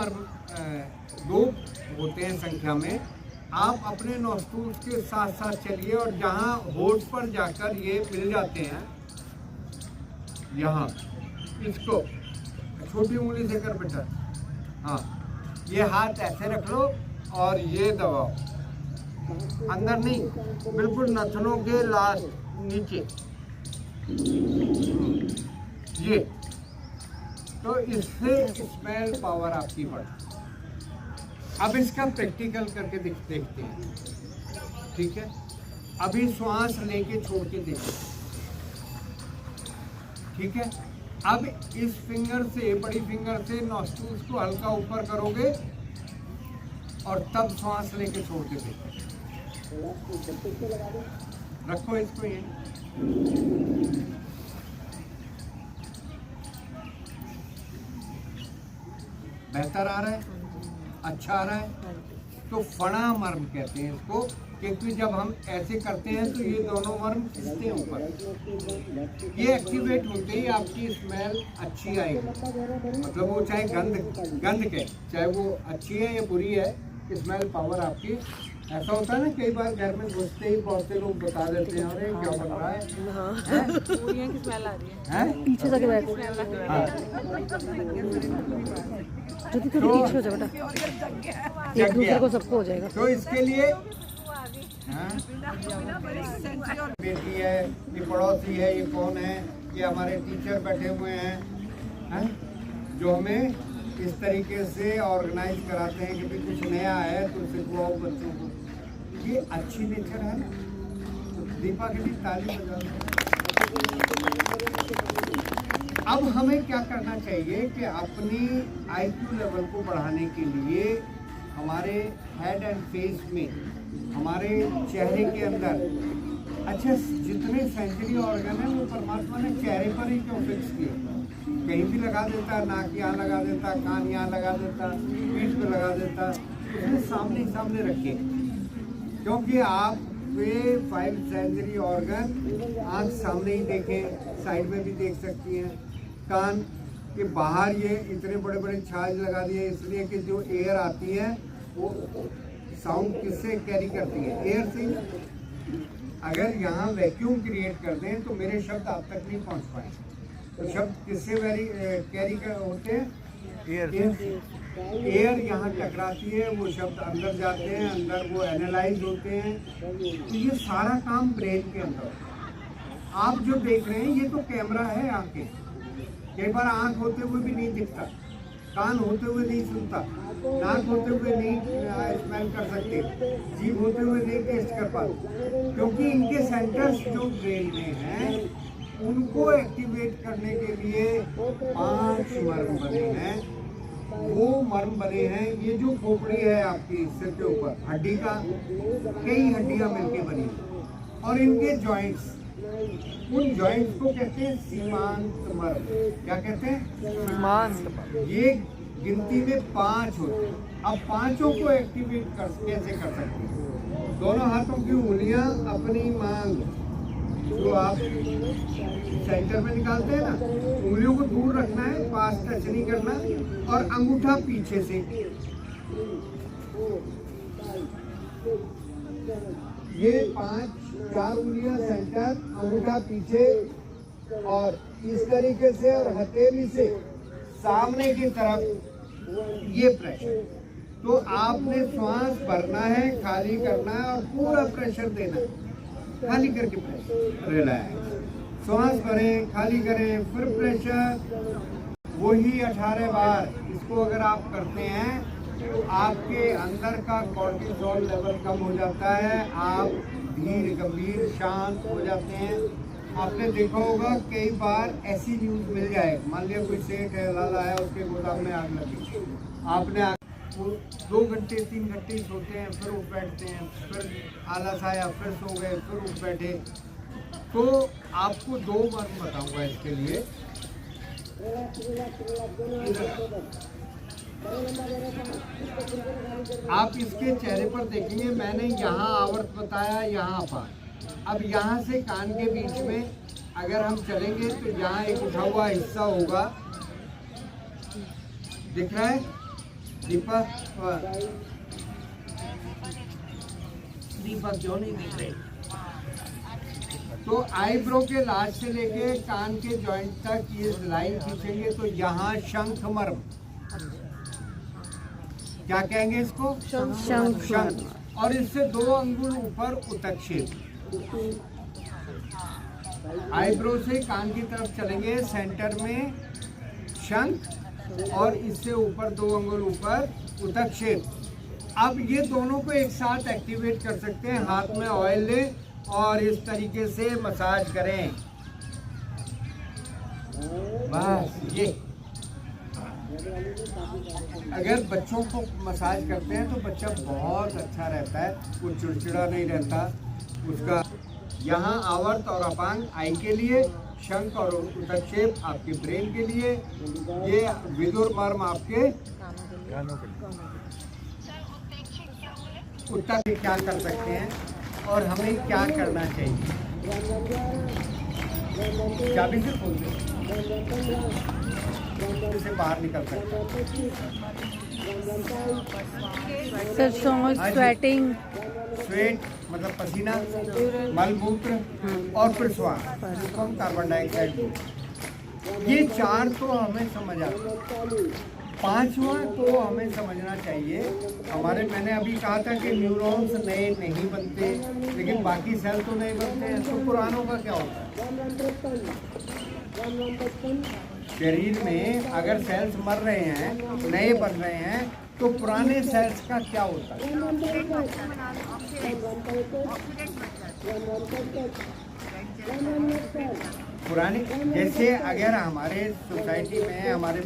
मर्म 2 होते हैं संख्या में। आप अपने नॉस्ट्रूल्स के साथ साथ चलिए और जहाँ होठ पर जाकर ये मिल जाते हैं, यहाँ इसको छोटी उंगली से कर बेटा, हाँ ये हाथ ऐसे रख लो और ये दबाओ, अंदर नहीं, बिल्कुल नथनों के लास्ट नीचे, ये तो इससे स्मेल पावर आपकी बढ़। अब इसका प्रैक्टिकल करके देखते हैं, ठीक है। अभी श्वास लेके छोड़ के देखो, ठीक है। अब इस फिंगर से, बड़ी फिंगर से नॉस्ट्रिल्स को हल्का ऊपर करोगे और तब श्वास लेके छोड़ के देखो। रखो इसको ये, बेहतर आ रहा है, अच्छा आ रहा है। तो फणा मर्म कहते हैं इसको, क्योंकि जब हम ऐसे करते हैं तो ये दोनों मर्म खिंचते हैं ऊपर। ये एक्टिवेट होते ही आपकी स्मेल अच्छी आएगी, मतलब वो चाहे गंध के, चाहे वो अच्छी है या बुरी है, स्मेल पावर आपकी। ऐसा होता है ना, कई बार घर में घुसते ही बहुत से लोग बता देते हैं, अरे क्या बन रहा है, पूरियां की स्मेल आ रही है, पीछे जाके बैठ, जो थोड़ी पीछे हो जाए बेटा, एक दूसरे को सबको हो जाएगा। तो इसके लिए बेटी है, ये पड़ोसी है, ये कौन है, ये हमारे टीचर बैठे हुए हैं, जो हमें इस तरीके से ऑर्गेनाइज कराते हैं कि भाई कुछ नया है तो सिखवाओ बच्चों को। ये अच्छी नेचर है ना। दीपा के लिए ताली बजाओ। अब हमें क्या करना चाहिए कि अपनी IQ लेवल को बढ़ाने के लिए हमारे हेड एंड फेस में, हमारे चेहरे के अंदर, अच्छा जितने सेंसरी ऑर्गन है वो परमात्मा ने चेहरे पर ही क्यों फिक्स किए? कहीं भी लगा देता, नाक यहाँ लगा देता, कान यहाँ लगा देता, पीठ पे लगा देता, उसने सामने सामने रखे, क्योंकि आप वे 5 सेंसरी ऑर्गन आँख सामने ही देखें, साइड में भी देख सकती हैं, कान के बाहर ये इतने बड़े बड़े छाज लगा दिए, इसलिए कि जो एयर आती है वो साउंड किससे कैरी करती है? एयर से। अगर यहाँ वैक्यूम क्रिएट कर दें तो मेरे शब्द आप तक नहीं पहुँच पाएंगे। तो शब्द किससे कैरी होते हैं? एयर यहाँ टकराती है, वो शब्द अंदर जाते हैं, अंदर वो एनालाइज होते हैं। तो ये सारा काम ब्रेन के अंदर। आप जो देख रहे हैं ये तो कैमरा है आंखें। कई बार आंख होते हुए भी नहीं दिखता, कान होते हुए नहीं सुनता, नाक होते हुए नहीं स्मेल कर सकते, जीभ होते हुए नहीं टेस्ट कर पाते, क्योंकि इनके सेंटर्स जो ब्रेन में हैं उनको एक्टिवेट करने के लिए 5 मर्म बने हैं। वो मर्म बने हैं, ये जो खोपड़ी है आपकी सिर के ऊपर, हड्डी का कई हड्डियां मिलके बनी, और इनके जॉइंट्स, उन जॉइंट्स को कहते हैं सीमांत मर्म। क्या कहते हैं? सीमांत। ये गिनती में 5 होते हैं। अब पांचों को एक्टिवेट कैसे कर सकते हैं? दोनों हाथों की उंगलियां अपनी मांग, जो आप सेंटर में निकालते हैं ना, उंगलियों को दूर रखना है, पास टच नहीं करना, और अंगूठा पीछे से, ये 4 उंगलियां सेंटर, अंगूठा पीछे, और इस तरीके से, और हथेली से सामने की तरफ ये प्रेशर। तो आपने श्वास भरना है, खाली करना है, और पूरा प्रेशर देना है, खाली करके प्रेशर, रिलैक्स, श्वास भरें, खाली करें, फिर प्रेशर, वही 18 बार। इसको अगर आप करते हैं तो आपके अंदर का कॉर्टिसोल लेवल कम हो जाता है, आप धीर गंभीर शांत हो जाते हैं। आपने देखा होगा कई बार ऐसी न्यूज़ मिल जाए, मान लिया कोई सेठ है, लाला है, उसके गोदाम में आग लगी, आपने 2 घंटे 3 घंटे सोते हैं, फिर उठ बैठते हैं, फिर आलस आया, फिर सो गए, फिर उठ बैठे। तो आपको 2 मर्म बताऊंगा इसके लिए। आप इसके चेहरे पर देखेंगे, मैंने यहाँ आवर्त बताया, यहाँ पर। अब यहाँ से कान के बीच में अगर हम चलेंगे तो यहाँ एक उठा हुआ हिस्सा होगा, दिख रहा है, दीपक क्यों नहीं दिख रहे? तो आईब्रो के लास्ट से लेके कान के जॉइंट तक ये लाइन खींचेंगे तो यहाँ शंखमर्म, क्या कहेंगे इसको? शंख। और इससे 2 अंगुल ऊपर उतक्षेप। आईब्रो से कान की तरफ चलेंगे, सेंटर में शंख और इससे ऊपर 2 अंगुल ऊपर उतक्षेप। अब ये दोनों को एक साथ एक्टिवेट कर सकते हैं। हाथ में ऑयल लें और इस तरीके से मसाज करें, बस ये। अगर बच्चों को मसाज करते हैं तो बच्चा बहुत अच्छा रहता है, वो चिड़चिड़ा नहीं रहता उसका। यहाँ आवर्त और अपांग आई के लिए, शंख और उतक्षेप आपके ब्रेन के लिए, ये विदुर मर्म आपके कानों के लिए। उत्तर क्या कर सकते हैं और हमें क्या करना चाहिए? चाबी से खोल दे, से बाहर निकल सकता sir. So much sweating, sweat मतलब पसीना, मलमूत्र और प्रश्वास, जिसको हम कार्बन डाइऑक्साइड बोलते हैं। ये 4 तो हमें समझ आता है। 5वां तो हमें समझना चाहिए। हमारे, मैंने अभी कहा था कि न्यूरॉन्स नए नहीं बनते, लेकिन बाकी सेल तो नहीं बनते हैं। तो पुरानों का क्या होता है? शरीर में अगर सेल्स मर रहे हैं, नए बन रहे हैं, तो पुराने सेल्स का क्या होता है? पुराने, जैसे अगर हमारे सोसाइटी में, हमारे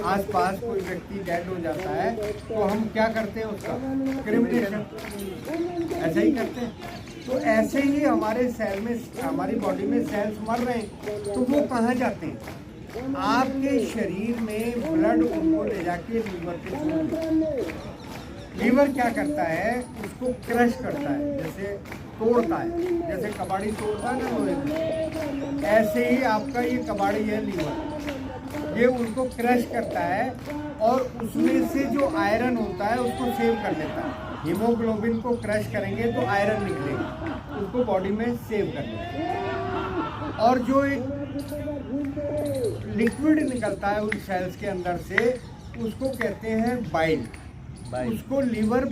आसपास कोई व्यक्ति डेड हो जाता है तो हम क्या करते हैं? उसका क्रिमिनेशन, ऐसा ही करते हैं। तो ऐसे ही हमारे सेल में, हमारी बॉडी में सेल्स मर रहे हैं तो वो कहाँ जाते हैं? आपके शरीर में ब्लड उनको ले जाके लीवर पे छोड़ते हैं। लीवर क्या करता है? उसको क्रश करता है, जैसे तोड़ता है, जैसे कबाड़ी तोड़ता है ना लोहे में, ऐसे ही आपका ये कबाड़ी है लीवर। ये उनको क्रश करता है और उसमें से जो आयरन होता है उसको सेव कर लेता है। हीमोग्लोबिन को क्रश करेंगे तो आयरन निकलेगा, उसको बॉडी में सेव कर लेता है। और जो एक लिक्विड निकलता है उन सेल्स के अंदर से, उसको कहते हैं बाइल। उसको लीवर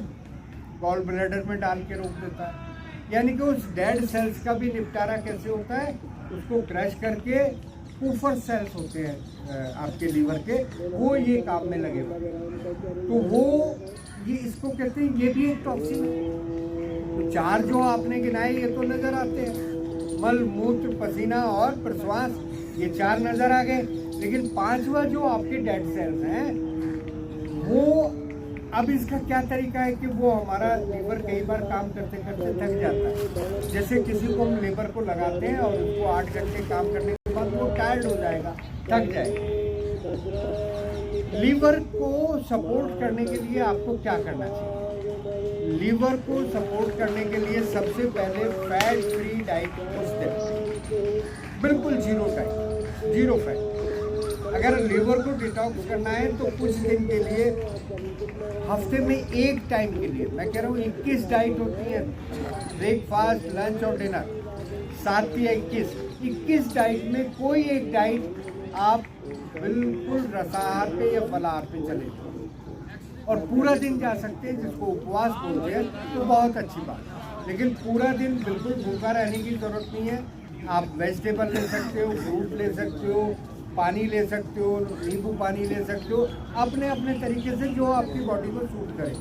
गॉल ब्लैडर में डाल के रोक देता है। यानी कि उस डेड सेल्स का भी निपटारा कैसे होता है? उसको क्रश करके पूफर सेल्स होते हैं आपके लीवर के, वो ये काम में लगे हुए। तो वो ये इसको कहते हैं, ये भी एक टॉक्सिन है। तो 4 जो आपने गिनाए ये तो नजर आते हैं, मल, मूत्र, पसीना और प्रश्वास, ये 4 नजर आ गए। लेकिन 5वां जो आपके डेड सेल्स हैं, वो अब इसका क्या तरीका है कि वो हमारा लीवर कई बार काम करते करते थक जाता है। जैसे किसी को हम लीवर को लगाते हैं और उसको 8 घंटे काम करने के बाद वो टायर्ड हो जाएगा, थक जाएगा। लीवर को सपोर्ट करने के लिए आपको क्या करना चाहिए? लीवर को सपोर्ट करने के लिए सबसे पहले फैट फ्री डाइट कुछ दें, बिल्कुल जीरो डाइट, जीरो फैट। अगर लीवर को डिटॉक्स करना है तो कुछ दिन के लिए, हफ्ते में 1 टाइम के लिए, मैं कह रहा हूँ 21 डाइट होती है, ब्रेकफास्ट, लंच और डिनर, 7 या 21 डाइट में कोई एक डाइट आप बिल्कुल रसाहार पे या फलाहार पे चले और पूरा दिन जा सकते हैं, जिसको उपवास बोलते हैं, तो बहुत अच्छी बात। लेकिन पूरा दिन बिल्कुल भूखा रहने की जरूरत नहीं है। आप वेजिटेबल ले सकते हो, फ्रूट ले सकते हो, पानी ले सकते हो, नींबू पानी ले सकते हो, अपने अपने तरीके से जो आपकी बॉडी को सूट करे।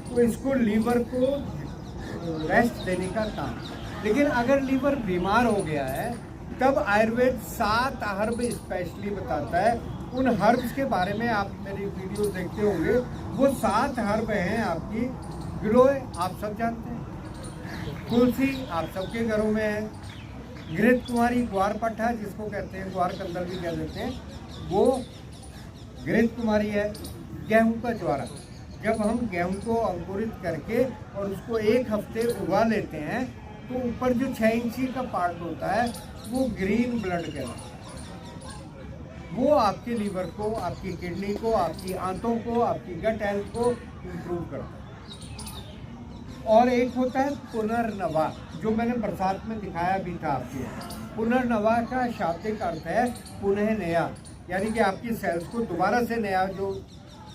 तो इसको लीवर को रेस्ट देने का काम। लेकिन अगर लीवर बीमार हो गया है तब आयुर्वेद 7 हर्ब स्पेशली बताता है। उन हर्ब्स के बारे में आप मेरी वीडियो देखते होंगे। वो 7 हर्ब हैं आपकी। गिलोय आप सब जानते हैं, तुलसी आप सबके घरों में है, घृत कुमारी, ग्वार पट्टा जिसको कहते हैं, ग्वार कंदल भी कह देते हैं, वो घृत कुमारी है। गेहूं का ज्वारा, जब हम गेहूं को अंकुरित करके और उसको 1 हफ्ते उगा लेते हैं तो ऊपर जो 6 इंची का पार्ट होता है वो ग्रीन ब्लड कहलाता है। वो आपके लीवर को, आपकी किडनी को, आपकी आंतों को, आपकी गट हेल्थ को इम्प्रूव करता है। और एक होता है पुनर्नवा, जो मैंने बरसात में दिखाया भी था आपके। पुनर्नवा का शाब्दिक अर्थ है पुनः नया, यानी कि आपकी सेल्स को दोबारा से नया जो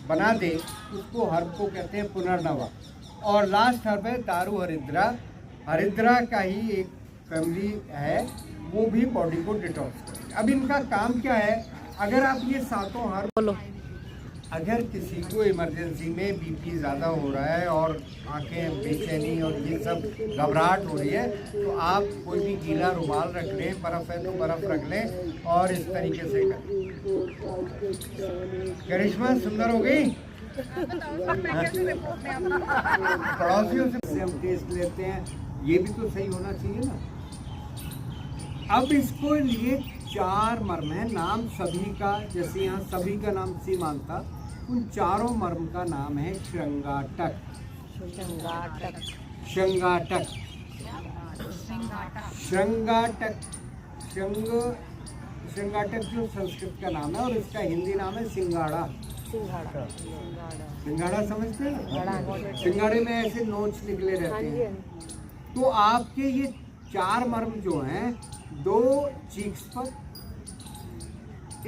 बना दे, उसको हर्ब को कहते हैं पुनर्नवा। और लास्ट हर्ब है दारू हरिद्रा। हरिद्रा का ही एक फैमिली है, वो भी बॉडी को डिटॉक्स करती है। अब इनका काम क्या है, अगर आप ये सातों हर्ब, बोलो। अगर किसी को इमरजेंसी में बीपी ज़्यादा हो रहा है और आंखें बेचैनी और ये सब घबराहट हो रही है, तो आप कोई भी गीला रुमाल रख लें, बर्फ़ है तो बर्फ़ रख लें और इस तरीके से करें। करिश्मा सुंदर हो गई। पड़ोसियों से हम टेस्ट लेते हैं, ये भी तो सही होना चाहिए ना। अब इसको लिए 4 मर्म है, नाम सभी का, जैसे यहाँ सभी का नाम सीमांता, उन चारों मर्म का नाम है श्रृंगाटक। श्रृंगाटक श्रृंगाटक श्रृंगाटक जो संस्कृत का नाम है और इसका हिंदी नाम है सिंगाड़ा। सिंगाड़ा समझते हैं ना, सिंगाड़े में ऐसे नोच निकले रहते हैं। तो आपके ये 4 मर्म जो हैं, 2 चीक्स पर,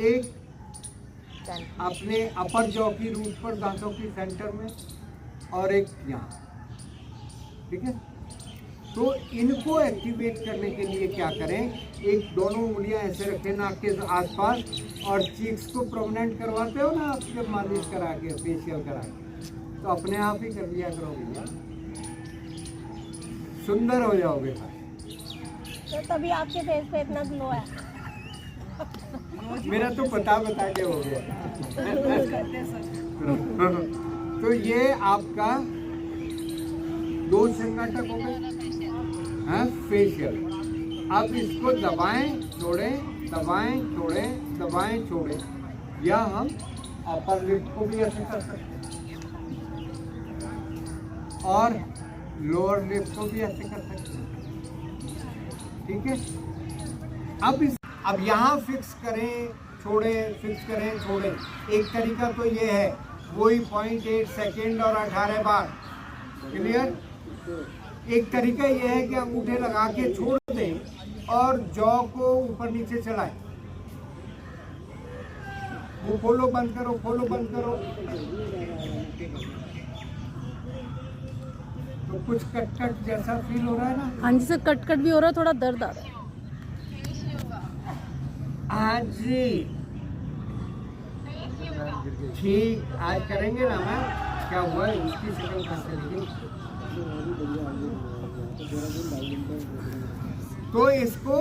एक अपने अपर जॉ की रूट पर दांतों की सेंटर में, और एक यहाँ, ठीक है। तो इनको एक्टिवेट करने के लिए क्या करें, एक दोनों उंगलियां ऐसे रखें नाक के आसपास और चीक्स को प्रोमिनेंट करवाते हो ना आप, जब मालिश करा के, फेशियल करा के, तो अपने आप ही कर लिया करो भैया, सुंदर हो जाओगे। तो तभी आपके फेस पे इतना ग्लो है। मेरा तो बता के हो गया। तो ये आपका 2 श्रृंगाटक हो गए, हाँ, फेशियल। अब इसको दबाएं छोड़ें, दबाएं छोड़ें, दबाएं छोड़ें, या हम अपर लिप को भी ऐसे कर सकते हैं और लोअर लिप को भी ऐसे कर सकते हैं, ठीक है। अब यहाँ फिक्स करें छोड़ें, फिक्स करें छोड़ें। एक तरीका तो ये है, वही 0.8 सेकेंड और 18 बार, क्लियर। एक तरीका ये है कि अंगूठे लगा के छोड़ दें और जॉ को ऊपर नीचे चलाएं। वो खोलो बंद करो, खोलो बंद करो। तो कुछ कट कट जैसा फील हो रहा है ना? हाँ जी सर, कट कट भी हो रहा है, थोड़ा दर्द आ रहा है। हाँ जी, ठीक, आज करेंगे ना मैम। क्या हुआ है उसकी शक्ल कैसे लगी? तो इसको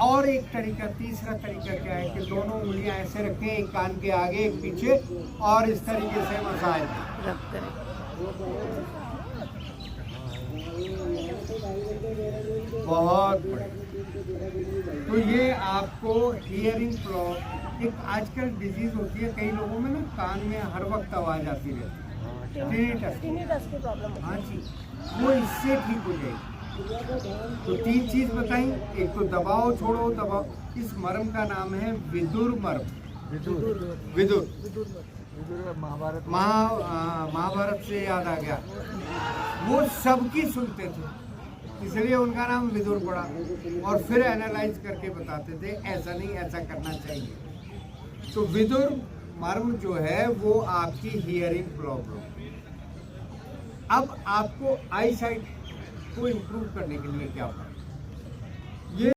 और एक तरीका, तीसरा तरीका क्या है कि दोनों उंगलियां ऐसे रखें, एक कान के आगे एक पीछे, और इस तरीके से मसाज रब करें। बहुत बढ़िया। तो ये आपको हियरिंग प्रॉब्लम, एक आजकल डिजीज होती है कई लोगों में ना, कान में हर वक्त आवाज आती रहती है, टिनिटस की प्रॉब्लम। हाँ जी, वो इससे ठीक हो जाएगी। तो 3 चीज बताई, एक तो दबाओ छोड़ो, दबाओ। इस मर्म का नाम है विदुर मर्म। विदुर महाभारत से याद आ गया, वो सबकी सुनते थे, इसलिए उनका नाम विदुर पड़ा, और फिर एनालाइज करके बताते थे ऐसा नहीं, ऐसा करना चाहिए। तो विदुर मर्म जो है वो आपकी हियरिंग प्रॉब्लम। अब आपको आई साइट को इम्प्रूव करने के लिए क्या होगा?